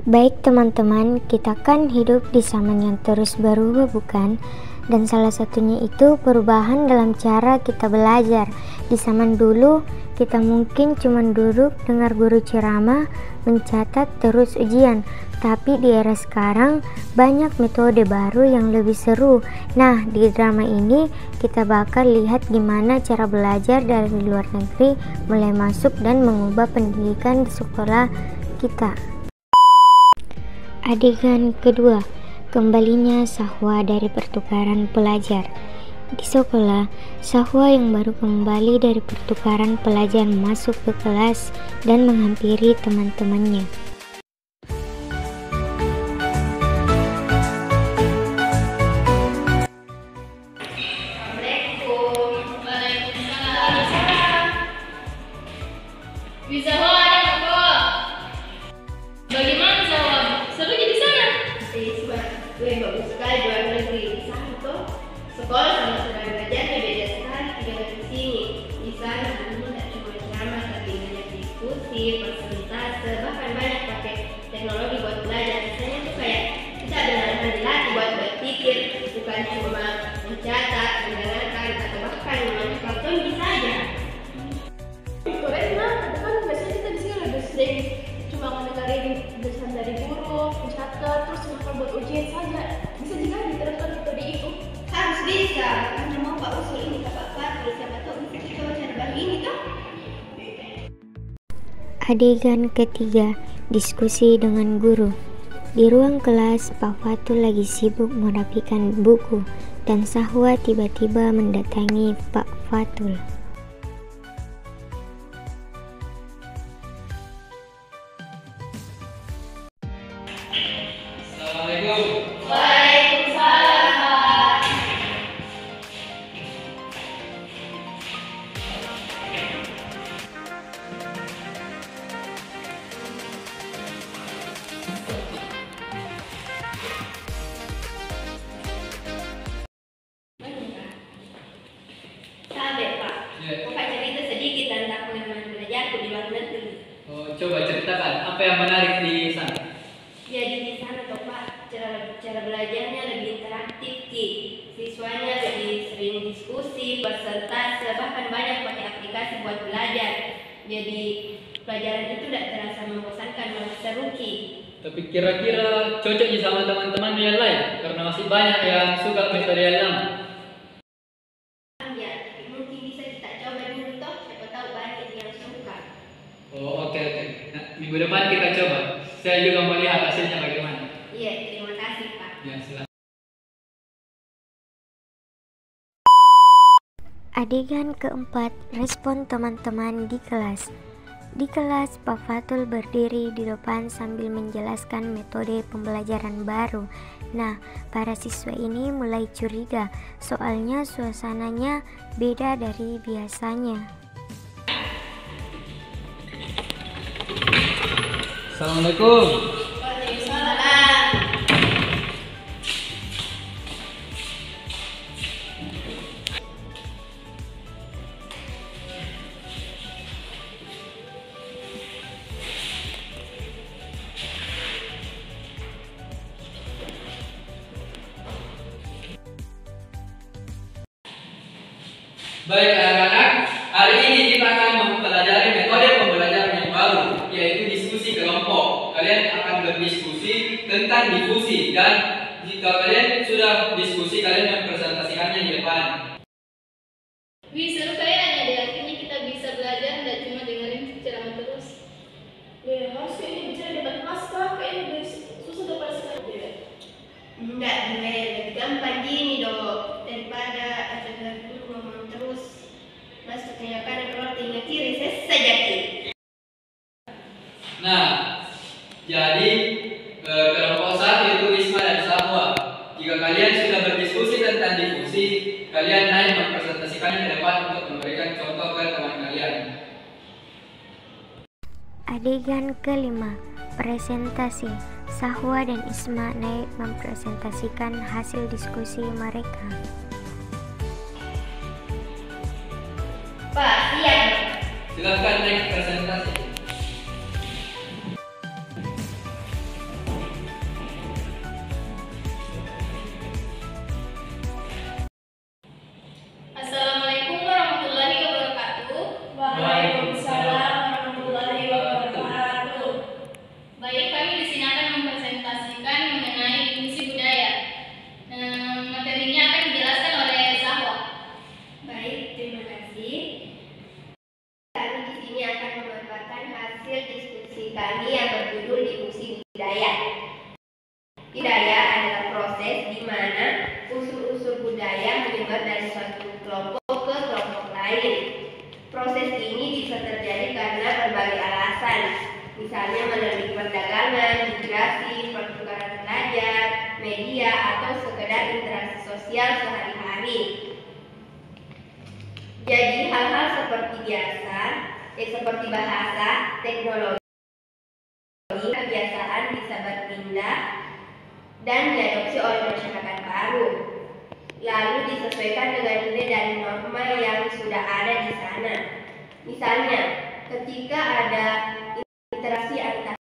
Baik teman-teman, kita kan hidup di zaman yang terus berubah bukan? Dan salah satunya itu perubahan dalam cara kita belajar. Di zaman dulu, kita mungkin cuma duduk dengar guru ceramah, mencatat terus ujian. Tapi di era sekarang, banyak metode baru yang lebih seru. Nah, di drama ini kita bakal lihat gimana cara belajar dari luar negeri mulai masuk dan mengubah pendidikan di sekolah kita. Adegan kedua, kembalinya Sahwa dari pertukaran pelajar. Di sekolah, Sahwa yang baru kembali dari pertukaran pelajar masuk ke kelas dan menghampiri teman-temannya. Bagaimana jawab? Seru di sana? Siswa, bagus sekali luar negeri. Di sana tuh sekolah sama sudah belajarnya beda sekali dengan di sini. Di sana dulu tidak cuma ceramah, tapi banyak diskusi, persentase, bahkan banyak pakai teknologi buat belajar. Misalnya tuh kayak kita benar-benar dilatih buat berpikir, bukan cuma mencatat, mendengarkan, atau bahkan memakai karton bisa aja. Keren banget, kan biasanya kita di sini lebih sering cuma mendengarin pesan dari guru, mencatat, terus makan buat ujian saja. Bisa juga diterapkan metode itu. Harus bisa, karena mau Pak usul ini ke Pak Fatih, siapa tahu bisa kita cara baru ini kan? Adegan ketiga, diskusi dengan guru. Di ruang kelas, Pak Fatul lagi sibuk merapikan buku dan Sahwa tiba-tiba mendatangi Pak Fatul. Waalaikumsalam, Pak. Sabar, Pak. Bapak cerita sedikit tentang pengalaman belajarku di luar negeri. Coba ceritakan apa yang menarik di sana. Jadi di sana tuh Pak, cara belajarnya lebih interaktif, Ki. Siswanya lebih sering diskusi, persentase, bahkan banyak pakai aplikasi buat belajar. Jadi pelajaran itu tidak terasa membosankan, malah seru, Ki. Tapi kira-kira cocok sama teman-teman yang lain karena masih banyak yang suka metode yang lama. Ya, mungkin bisa kita coba dulu toh, siapa tahu banyak yang suka. Oke. Nah, minggu depan kita coba. Saya juga mau lihat hasilnya bagaimana. Iya, terima kasih, Pak. Ya, silakan. Adegan keempat, respon teman-teman di kelas. Di kelas, Pak Fatul berdiri di depan sambil menjelaskan metode pembelajaran baru. Nah, para siswa ini mulai curiga, soalnya suasananya beda dari biasanya. Assalamualaikum. Waalaikumsalam. Baik anak-anak, hari ini kita akan mempelajari metode pembelajaran yang baru, yaitu diskusi kelompok. Kalian akan berdiskusi tentang difusi dan jika kalian sudah diskusi, kalian mempresentasikannya di depan. Wih, seru kayaknya deh, akhirnya kita bisa belajar dan cuma dengerin ceramah terus. Harusnya ini bicara debat kelas kah? Kayaknya lebih susah daripada sekarang. Enggak, lebih gampang gini dong, daripada ada guru ngomong terus. Maksudnya kan kalau tinggal kiri, selesai jadi. Nah, jadi kelompok satu itu Wisma dan Sahwa. Jika kalian sudah berdiskusi tentang difusi, kalian naik mempresentasikannya ke depan untuk memberikan contoh ke teman kalian. Adegan kelima, presentasi. Sahwa dan Isma naik mempresentasikan hasil diskusi mereka. Pak, siap. Silakan naik presentasi. kerja atau sekedar interaksi sosial sehari-hari. Jadi hal-hal seperti biasa, seperti bahasa, teknologi, kebiasaan bisa berpindah dan diadopsi oleh masyarakat baru, lalu disesuaikan dengan nilai dan norma yang sudah ada di sana. Misalnya, ketika ada interaksi antar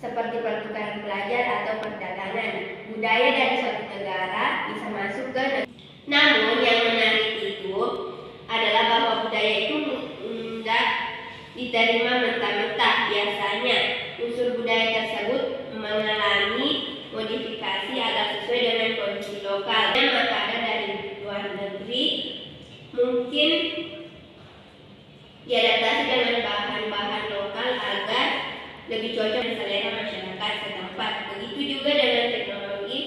seperti pertukaran pelajar atau perdagangan, budaya dari suatu negara bisa masuk ke negara. Namun yang menarik itu adalah bahwa budaya itu tidak diterima mentah-mentah. Biasanya unsur budaya tersebut mengalami modifikasi agar sesuai dengan kondisi lokal. Makanan dari luar negeri mungkin diadaptasi dengan bahan-bahan lokal agar lebih cocok dengan selera masyarakat setempat. Begitu juga dengan teknologi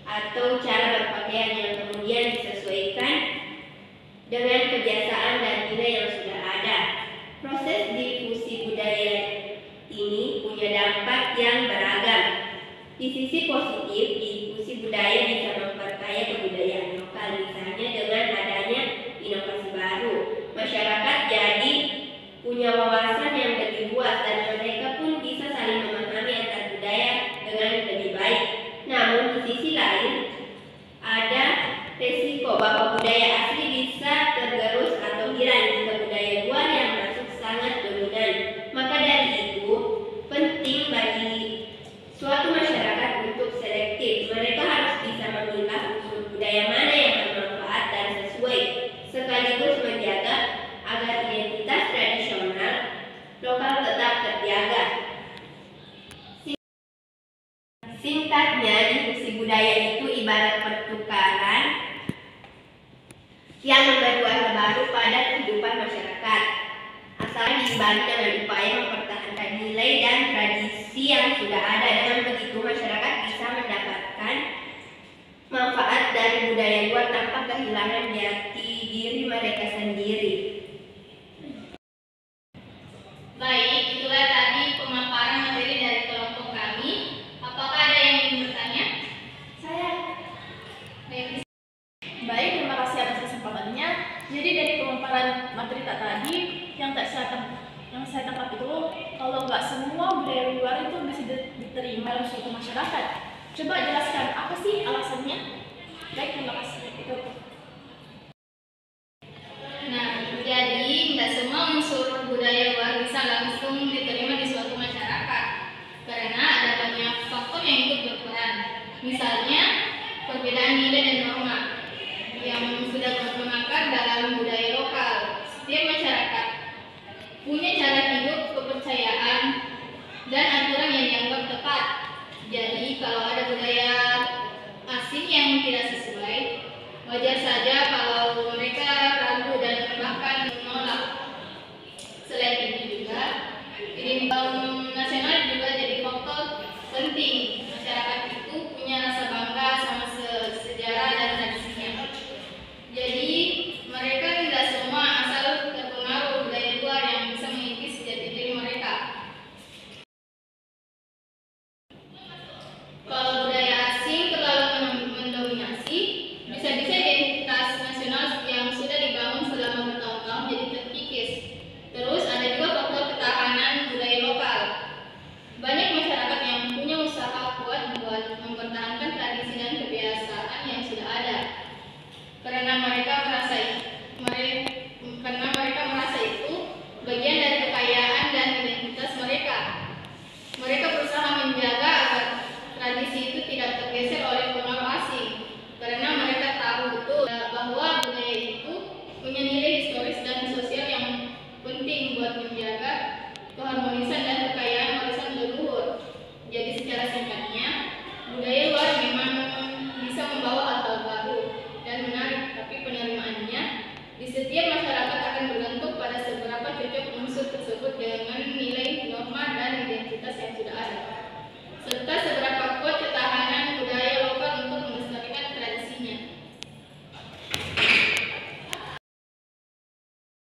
atau cara berpakaian yang kemudian disesuaikan dengan kebiasaan dan nilai yang sudah ada. Proses difusi budaya ini punya dampak yang beragam. Di sisi positif, difusi budaya bisa memperkaya kebudayaan lokal, misalnya dengan adanya inovasi baru. Masyarakat jadi punya wawasan yang lebih luas dan mereka pun bisa saling memahami antar budaya dengan lebih baik. Namun di sisi lain ada resiko bahwa budaya asli bisa tergerus atau hilang jika budaya luar yang masuk sangat dominan. Maka dari itu penting bagi suatu masyarakat untuk selektif. Mereka harus bisa memilah unsur budaya mana yang bermanfaat dan sesuai, sekaligus menjaga agar identitas tradisional lokal tetap terjaga. Singkatnya, difusi budaya itu ibarat pertukaran yang memberi warna baru pada kehidupan masyarakat, asalnya diimbangi dengan upaya mempertahankan nilai dan tradisi yang sudah ada. Dengan begitu, masyarakat bisa mendapatkan manfaat dari budaya luar tanpa kehilangan jati diri mereka sendiri. Baik, itulah tadi pemaparan materi dari kelompok kami. Apakah ada yang ingin bertanya? Saya. Baik. Baik, terima kasih atas kesempatannya. Jadi dari pemaparan materi tadi yang saya tangkap itu, kalau nggak semua budaya luar itu bisa diterima dalam suatu masyarakat. Coba jelaskan apa sih alasannya? Baik, terima kasih. Itu. Nah, jadi nggak semua unsur budaya luar bisa langsung diterima di suatu masyarakat karena ada banyak faktor yang ikut berperan. Misalnya, perbedaan nilai dan norma yang sudah mengakar dalam budaya lokal. Setiap masyarakat punya cara hidup, kepercayaan, dan aturan yang dianggap tepat. Jadi, kalau ada budaya asing yang tidak sesuai, wajar saja kalau mereka ragu dan bahkan menolak. Selain itu juga, iriman nasional juga jadi faktor penting. Masyarakat itu punya rasa bangga sama sejarah dan tradisinya. Jadi mereka tidak semua asal terpengaruh budaya luar yang bisa mengikis jati diri mereka. Kalau budaya asing terlalu mendominasi, bisa-bisa identitas nasional yang sudah dibangun selama bertahun-tahun jadi terkikis. Terus ada juga faktor ketahanan budaya lokal. Banyak masyarakat yang punya usaha kuat buat mempertahankan tradisi dan kebiasaan yang sudah ada. Karena mereka merasa itu bagian dari kekayaan dan identitas mereka. Mereka berusaha menjaga agar tradisi itu tidak tergeser oleh pengaruh asing. Karena mereka tahu betul bahwa budaya itu punya nilai historis dan sosial yang penting buat menjaga keharmonisan dan kekayaan warisan leluhur. Jadi secara singkatnya, budaya luar memang bisa membawa hal-hal baru dan menarik, tapi penerimaannya di setiap masyarakat akan bergantung pada seberapa cocok unsur tersebut dengan nilai, norma, dan identitas yang sudah ada, serta seberapa kuat ketahanan budaya lokal untuk melestarikan tradisinya.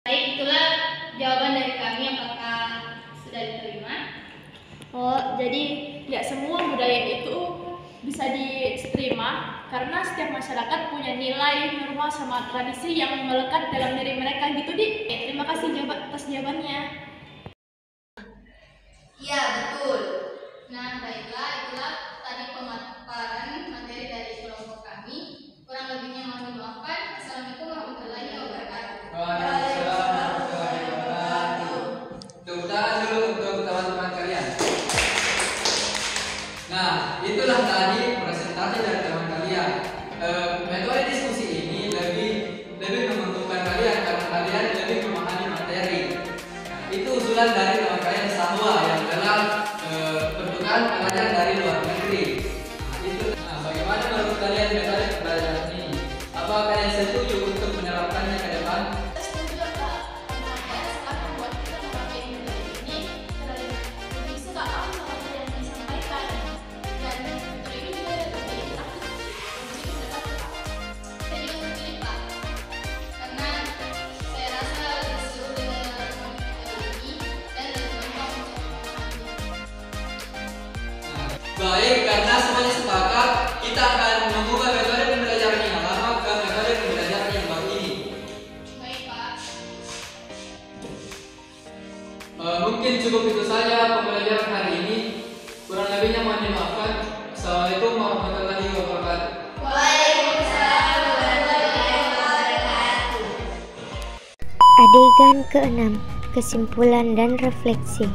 Baik, itulah jawaban dari kami. Apakah sudah diterima? Oh, jadi nggak semua budaya itu bisa bisa diterima karena setiap masyarakat punya nilai, norma, sama tradisi yang melekat dalam diri mereka gitu, Dik. Terima kasih atas jawabannya. Iya, betul. Nah, baiklah, itulah tadi pemaparan materi dari kelompok kami. Kurang lebihnya mohon dimaafkan. Assalamualaikum warahmatullahi wabarakatuh. Waalaikumsalam warahmatullahi wabarakatuh. Tepuk tangan dulu untuk teman-teman kalian. Nah, itulah tadi presentasi dari teman kalian. Metode diskusi ini lebih menguntungkan kalian karena kalian lebih memahami materi. Itu usulan dari teman kalian Sahwa yang telah pertukaran pelajar dari luar negeri. Nah, bagaimana menurut kalian metode pembelajaran ini? Apa kalian setuju untuk menerapkannya ke depan? Setuju, Kak. Karena sangat membuat kita memakai metode ini karena lebih suka paham sama materi yang disampaikan. Dan metode ini juga lebih interaktif. Jadi kita dapat Saya juga setuju, Pak. Karena saya rasa lebih seru dengan metode ini dan lebih gampang untuk memahaminya. Baik, karena semuanya sepakat, kita akan mengubah metode pembelajaran yang lama ke metode pembelajaran yang baru ini. Baik, Pak. Mungkin cukup itu saja pembelajaran hari ini. Kurang lebihnya mohon dimaafkan. Assalamualaikum warahmatullahi wabarakatuh. Waalaikumsalam warahmatullahi wabarakatuh. Adegan ke-6, kesimpulan dan refleksi.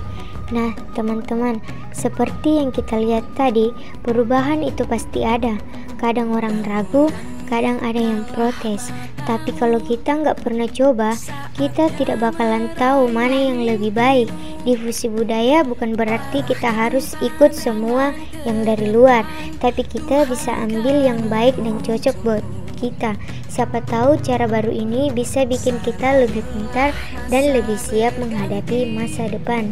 Nah, teman-teman, seperti yang kita lihat tadi, perubahan itu pasti ada. Kadang orang ragu, kadang ada yang protes. Tapi kalau kita nggak pernah coba, kita tidak bakalan tahu mana yang lebih baik. Difusi budaya bukan berarti kita harus ikut semua yang dari luar, tapi kita bisa ambil yang baik dan cocok buat kita. Siapa tahu cara baru ini bisa bikin kita lebih pintar dan lebih siap menghadapi masa depan.